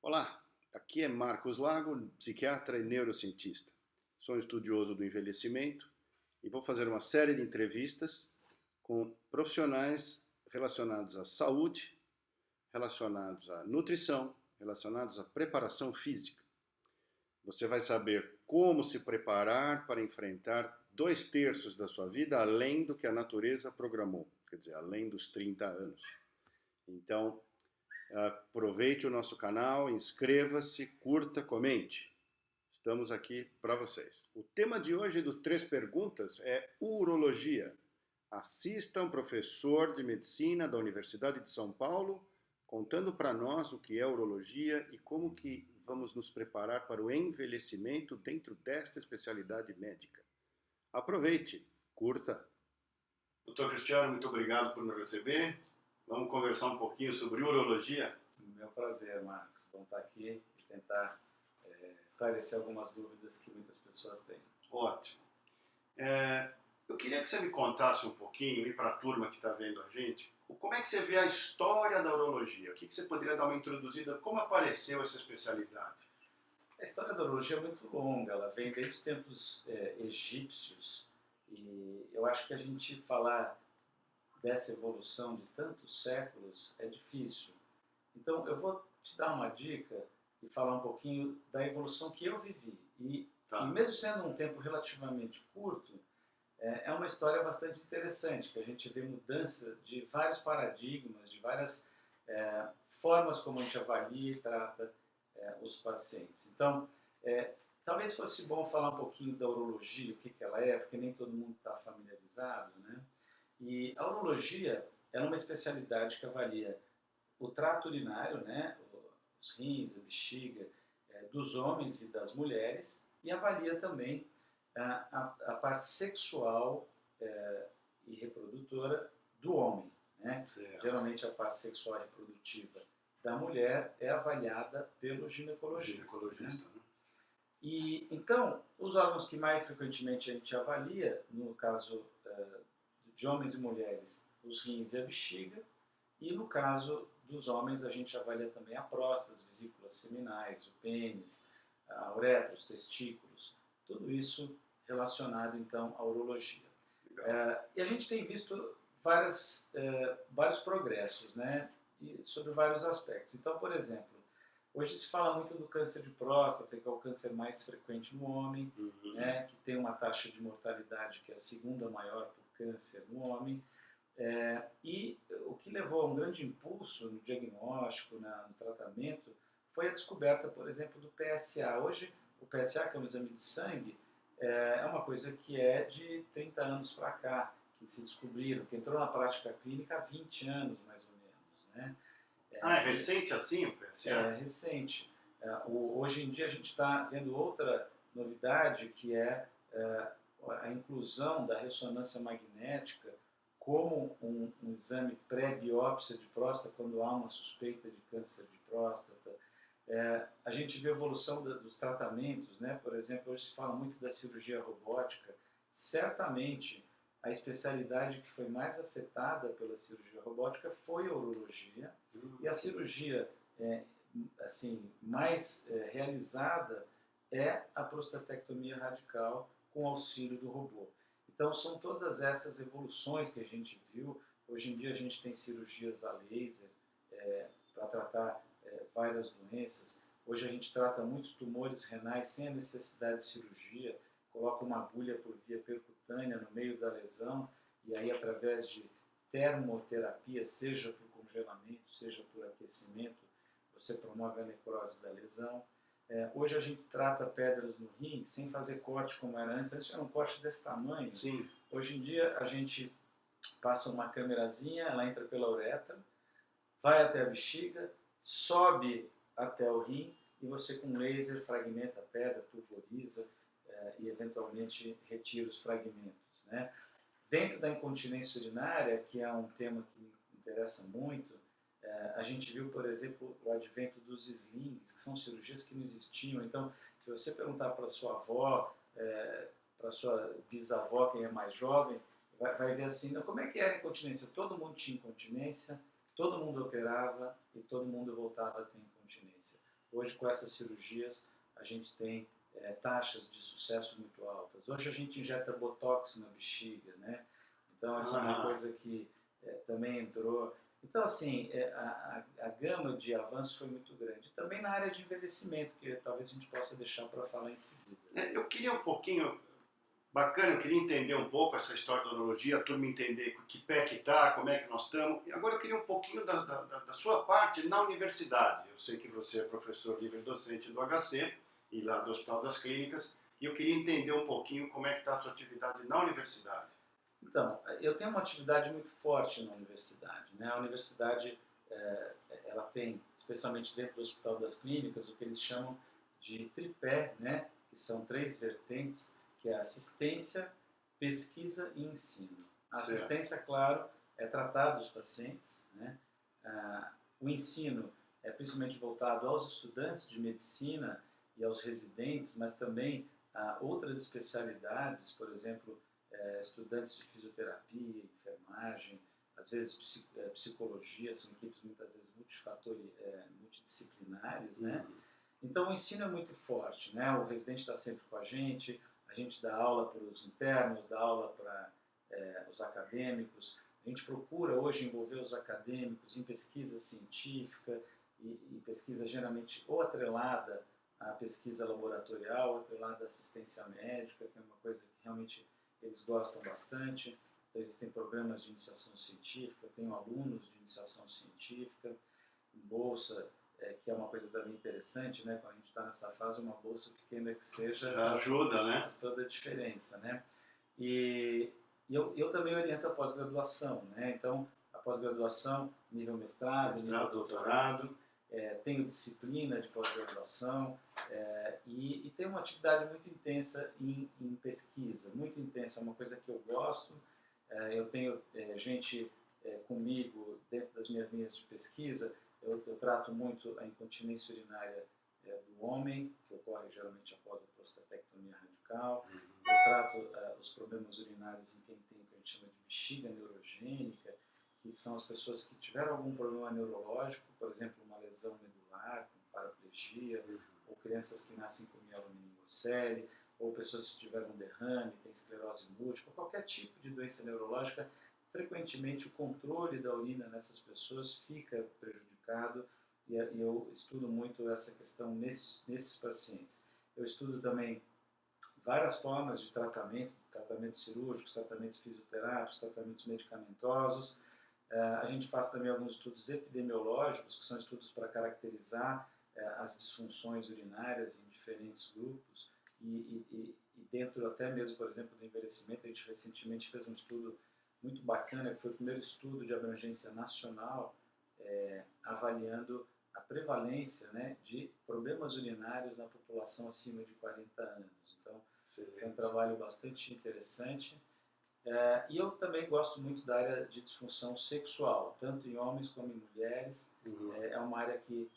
Olá, aqui é Marcos Lago, psiquiatra e neurocientista. Sou um estudioso do envelhecimento e vou fazer uma série de entrevistas com profissionais relacionados à saúde, relacionados à nutrição, relacionados à preparação física. Você vai saber como se preparar para enfrentar 2/3 da sua vida além do que a natureza programou, quer dizer, além dos 30 anos. Então, aproveite o nosso canal, inscreva-se, curta, comente. Estamos aqui para vocês. O tema de hoje dos 3 perguntas é urologia. Assista um professor de medicina da Universidade de São Paulo contando para nós o que é urologia e como que vamos nos preparar para o envelhecimento dentro desta especialidade médica. Aproveite, curta. Doutor Cristiano, muito obrigado por me receber. Vamos conversar um pouquinho sobre urologia? Meu prazer, Marcos. Vamos estar aqui e tentar esclarecer algumas dúvidas que muitas pessoas têm. Ótimo. Eu queria que você me contasse um pouquinho, e para a turma que está vendo a gente, como é que você vê a história da urologia? O que você poderia dar uma introduzida? Como apareceu essa especialidade? A história da urologia é muito longa, ela vem desde os tempos egípcios, e eu acho que a gente falar dessa evolução de tantos séculos é difícil. Então eu vou te dar uma dica e falar um pouquinho da evolução que eu vivi. E mesmo sendo um tempo relativamente curto, é uma história bastante interessante, que a gente vê mudança de vários paradigmas, de várias formas como a gente avalia e trata os pacientes. Então, talvez fosse bom falar um pouquinho da urologia, o que ela é, porque nem todo mundo está familiarizado, né? E a urologia é uma especialidade que avalia o trato urinário, né, os rins, a bexiga, dos homens e das mulheres, e avalia também a parte sexual e reprodutora do homem. Né? Geralmente a parte sexual e reprodutiva da mulher é avaliada pelo ginecologista. Né? E, então, os órgãos que mais frequentemente a gente avalia, no caso de homens e mulheres, os rins e a bexiga, e no caso dos homens a gente avalia também a próstata, as vesículas seminais, o pênis, a uretra, os testículos, tudo isso relacionado então à urologia. E a gente tem visto vários progressos, né, sobre vários aspectos. Então, por exemplo, hoje se fala muito do câncer de próstata, que é o câncer mais frequente no homem, né, que tem uma taxa de mortalidade que é a segunda maior por câncer no homem. E o que levou a um grande impulso no diagnóstico, no tratamento, foi a descoberta, por exemplo, do PSA. Hoje, o PSA, que é um exame de sangue, é uma coisa que é de 30 anos para cá, que se descobriram, que entrou na prática clínica há 20 anos, mais ou menos. Né? É recente assim o PSA? É recente. Hoje em dia a gente está vendo outra novidade, que é a inclusão da ressonância magnética como um exame pré-biópsia de próstata, quando há uma suspeita de câncer de próstata. A gente vê a evolução dos tratamentos, né? Por exemplo, hoje se fala muito da cirurgia robótica. Certamente, a especialidade que foi mais afetada pela cirurgia robótica foi a urologia, e a cirurgia assim, mais realizada é a prostatectomia radical com auxílio do robô. Então são todas essas evoluções que a gente viu. Hoje em dia a gente tem cirurgias a laser para tratar várias doenças. Hoje a gente trata muitos tumores renais sem a necessidade de cirurgia, coloca uma agulha por via percutânea no meio da lesão e aí através de termoterapia, seja por congelamento, seja por aquecimento, você promove a necrose da lesão. Hoje a gente trata pedras no rim sem fazer corte como era antes. Antes era um corte desse tamanho. Sim. Hoje em dia a gente passa uma câmerazinha, ela entra pela uretra, vai até a bexiga, sobe até o rim e você com laser fragmenta a pedra, pulveriza e eventualmente retira os fragmentos. Né? Dentro da incontinência urinária, que é um tema que me interessa muito, a gente viu, por exemplo, o advento dos slings, que são cirurgias que não existiam. Então, se você perguntar para sua avó, para sua bisavó, quem é mais jovem, vai ver assim, como é que era a incontinência? Todo mundo tinha incontinência, todo mundo operava e todo mundo voltava a ter incontinência. Hoje, com essas cirurgias, a gente tem taxas de sucesso muito altas. Hoje a gente injeta botox na bexiga, né? Então, essa é uma coisa que também entrou. Então, assim, a gama de avanços foi muito grande. Também na área de envelhecimento, que talvez a gente possa deixar para falar em seguida. Eu queria um pouquinho, bacana, eu queria entender um pouco essa história da odontologia, a turma entender que pé que está, como é que nós estamos. E agora eu queria um pouquinho da sua parte na universidade. Eu sei que você é professor livre-docente do HC e lá do Hospital das Clínicas, e eu queria entender um pouquinho como é que está a sua atividade na universidade. Então, eu tenho uma atividade muito forte na universidade, né? A universidade, ela tem, especialmente dentro do Hospital das Clínicas, o que eles chamam de tripé, né? Que são 3 vertentes, que é assistência, pesquisa e ensino. A assistência, claro, é tratar dos pacientes, né? O ensino é principalmente voltado aos estudantes de medicina e aos residentes, mas também a outras especialidades, por exemplo, estudantes de fisioterapia, enfermagem, às vezes psicologia, são equipes muitas vezes multidisciplinares, né? Então o ensino é muito forte, né? O residente está sempre com a gente dá aula para os internos, dá aula para os acadêmicos, a gente procura hoje envolver os acadêmicos em pesquisa científica e pesquisa geralmente ou atrelada à pesquisa laboratorial, ou atrelada à assistência médica, que é uma coisa que realmente eles gostam bastante. Então, existem programas de iniciação científica, eu tenho alunos de iniciação científica, em bolsa, que é uma coisa também interessante, né? Quando a gente está nessa fase, uma bolsa pequena que seja ajuda, né? Faz toda a diferença, né? E eu também oriento a pós-graduação, né? Então, a pós-graduação, nível mestrado, nível doutorado, tenho disciplina de pós-graduação e tenho uma atividade muito intensa em pesquisa, muito intensa, é uma coisa que eu gosto. Eu tenho gente comigo dentro das minhas linhas de pesquisa, eu trato muito a incontinência urinária do homem, que ocorre geralmente após a prostatectomia radical. Eu trato os problemas urinários em quem tem o que a gente chama de bexiga neurogênica, que são as pessoas que tiveram algum problema neurológico, por exemplo, uma lesão medular, como paraplegia, ou crianças que nascem com mielomeningocele, ou pessoas que tiveram um derrame, têm esclerose múltipla, qualquer tipo de doença neurológica, frequentemente o controle da urina nessas pessoas fica prejudicado e eu estudo muito essa questão nesses pacientes. Eu estudo também várias formas de tratamentos cirúrgicos, tratamentos fisioterápicos, tratamentos medicamentosos. A gente faz também alguns estudos epidemiológicos, que são estudos para caracterizar as disfunções urinárias em diferentes grupos e dentro até mesmo, por exemplo, do envelhecimento. A gente recentemente fez um estudo muito bacana, que foi o primeiro estudo de abrangência nacional avaliando a prevalência, né, de problemas urinários na população acima de 40 anos. Então, foi um trabalho bastante interessante. E eu também gosto muito da área de disfunção sexual, tanto em homens como em mulheres. É uma área que,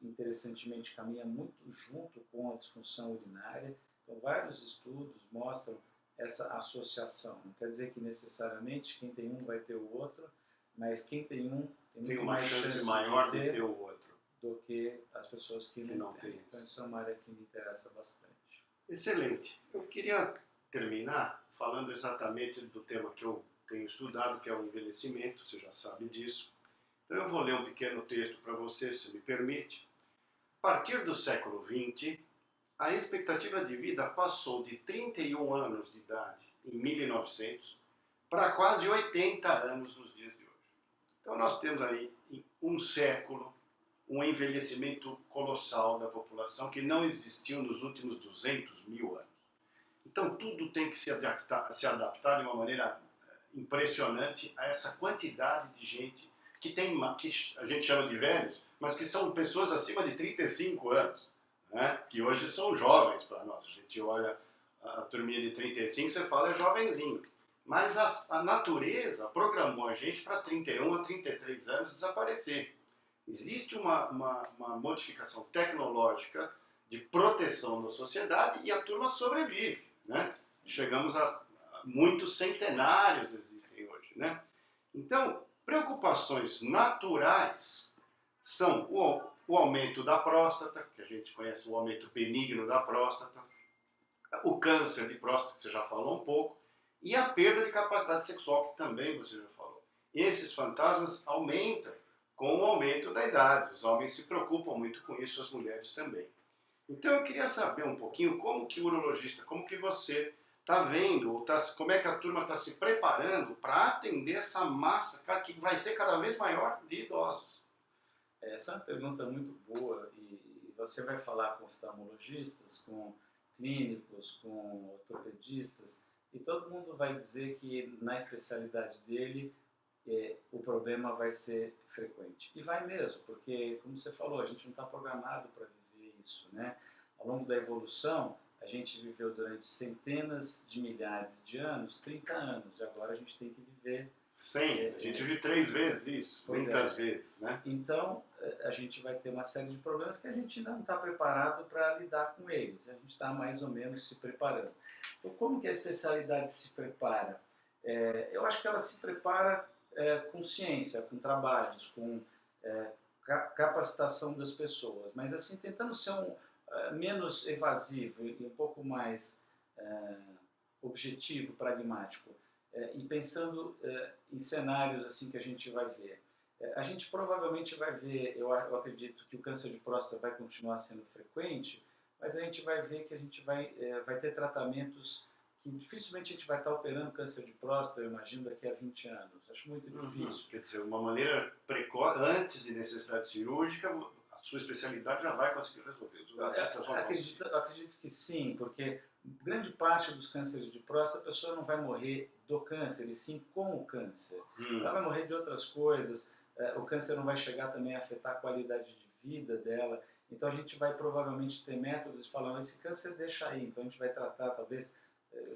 interessantemente, caminha muito junto com a disfunção urinária. Então, vários estudos mostram essa associação. Não quer dizer que necessariamente quem tem um vai ter o outro, mas quem tem um tem uma chance maior de ter o outro do que as pessoas que não têm. Então, isso é uma área que me interessa bastante. Excelente. Eu queria terminar falando exatamente do tema que eu tenho estudado, que é o envelhecimento, você já sabe disso. Então eu vou ler um pequeno texto para você, se me permite. A partir do século XX, a expectativa de vida passou de 31 anos de idade em 1900 para quase 80 anos nos dias de hoje. Então nós temos aí, em um século, um envelhecimento colossal da população que não existiu nos últimos 200 mil anos. Então tudo tem que se adaptar de uma maneira impressionante a essa quantidade de gente que a gente chama de velhos, mas que são pessoas acima de 35 anos, né? Que hoje são jovens para nós. A gente olha a turminha de 35, você fala é jovenzinho. Mas a natureza programou a gente para 31 a 33 anos desaparecer. Existe uma modificação tecnológica de proteção da sociedade e a turma sobrevive, né? Chegamos a muitos centenários existem hoje, né? Então, preocupações naturais são o aumento da próstata, que a gente conhece o aumento benigno da próstata, o câncer de próstata, que você já falou um pouco, e a perda de capacidade sexual, que também você já falou. Esses fantasmas aumentam com o aumento da idade. Os homens se preocupam muito com isso, as mulheres também. Então eu queria saber um pouquinho como que o urologista, como que você está vendo, ou como é que a turma está se preparando para atender essa massa que vai ser cada vez maior de idosos. Essa é uma pergunta muito boa e você vai falar com oftalmologistas, com clínicos, com ortopedistas e todo mundo vai dizer que na especialidade dele o problema vai ser frequente. E vai mesmo, porque, como você falou, a gente não está programado para viver isso, né? Ao longo da evolução, a gente viveu durante centenas de milhares de anos, 30 anos, e agora a gente tem que viver... 100, a gente vive 3 vezes isso, muitas vezes, né? Então, a gente vai ter uma série de problemas que a gente ainda não está preparado para lidar com eles. A gente está mais ou menos se preparando. Então, como que a especialidade se prepara? Eu acho que ela se prepara com ciência, com trabalhos, com capacitação das pessoas, mas assim, tentando ser menos evasivo e um pouco mais objetivo, pragmático. E pensando em cenários assim que a gente vai ver. A gente provavelmente vai ver, eu acredito que o câncer de próstata vai continuar sendo frequente, mas a gente vai ver que a gente vai ter tratamentos que dificilmente a gente vai estar operando câncer de próstata, eu imagino, daqui a 20 anos. Acho muito difícil. Quer dizer, uma maneira precoce, antes de necessidade cirúrgica, a sua especialidade já vai conseguir resolver. Eu acredito que sim, porque grande parte dos cânceres de próstata, a pessoa não vai morrer do câncer, e sim com o câncer. Ela vai morrer de outras coisas, o câncer não vai chegar também a afetar a qualidade de vida dela, então a gente vai provavelmente ter métodos de falar, esse câncer deixa aí, então a gente vai tratar talvez,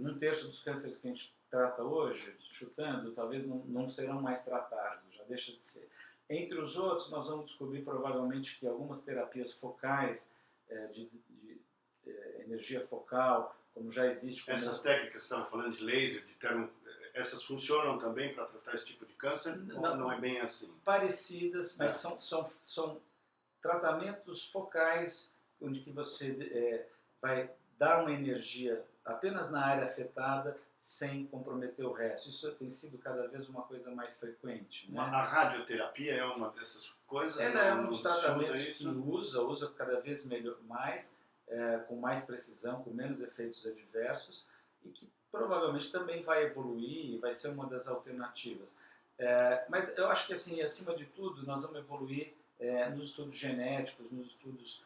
num terço dos cânceres que a gente trata hoje, chutando, talvez não serão mais tratados, já deixa de ser. Entre os outros, nós vamos descobrir provavelmente que algumas terapias focais, de energia focal, como já existe... Essas técnicas que estavam falando de laser, essas funcionam também para tratar esse tipo de câncer? Não é bem assim? Parecidas, mas são tratamentos focais, onde que você vai dar uma energia apenas na área afetada, sem comprometer o resto. Isso tem sido cada vez uma coisa mais frequente. Né? A radioterapia é uma dessas coisas? Ela é um dos tratamentos que usa cada vez mais, com mais precisão, com menos efeitos adversos, e que provavelmente também vai evoluir e vai ser uma das alternativas. Mas eu acho que, assim, acima de tudo, nós vamos evoluir nos estudos genéticos, nos estudos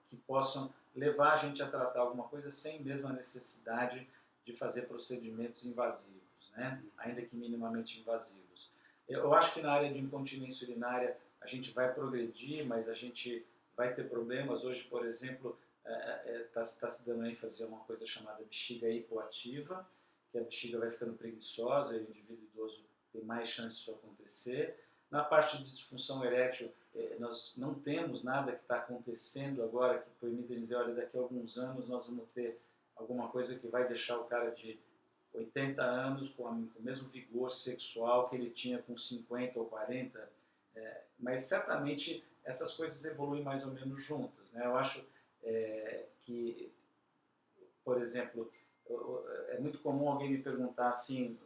que possam levar a gente a tratar alguma coisa sem mesmo a necessidade de fazer procedimentos invasivos, né? Ainda que minimamente invasivos. Eu acho que na área de incontinência urinária a gente vai progredir, mas a gente vai ter problemas. Hoje, por exemplo, está se dando ênfase a uma coisa chamada bexiga hipoativa, que a bexiga vai ficando preguiçosa e o indivíduo idoso tem mais chance disso acontecer. Na parte de disfunção erétil, nós não temos nada que está acontecendo agora que permita dizer, olha, daqui a alguns anos nós vamos ter alguma coisa que vai deixar o cara de 80 anos com o mesmo vigor sexual que ele tinha com 50 ou 40, mas certamente essas coisas evoluem mais ou menos juntas. Né? Eu acho que, por exemplo, é muito comum alguém me perguntar assim,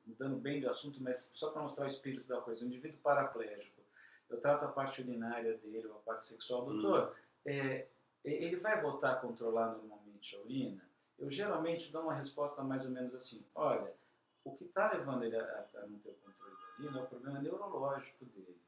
mudando bem de assunto, mas só para mostrar o espírito da coisa, um indivíduo paraplégico, eu trato a parte urinária dele, ou a parte sexual, doutor, ele vai voltar a controlar normalmente a urina? Eu geralmente dou uma resposta mais ou menos assim, olha, o que está levando ele a não ter o controle da urina é o problema neurológico dele.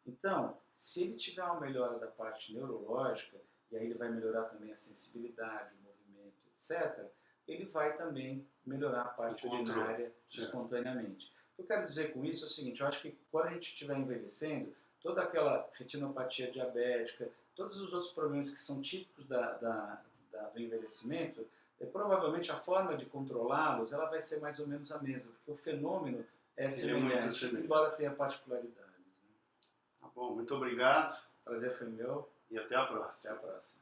Então, se ele tiver uma melhora da parte neurológica, e aí ele vai melhorar também a sensibilidade, o movimento, etc., ele vai também melhorar a parte urinária espontaneamente. O que eu quero dizer com isso é o seguinte, eu acho que quando a gente estiver envelhecendo, toda aquela retinopatia diabética, todos os outros problemas que são típicos do envelhecimento, provavelmente a forma de controlá-los ela vai ser mais ou menos a mesma, porque o fenômeno é semelhante, embora tenha particularidades. Né? Tá bom, muito obrigado. Prazer foi meu. E até a próxima. Até a próxima.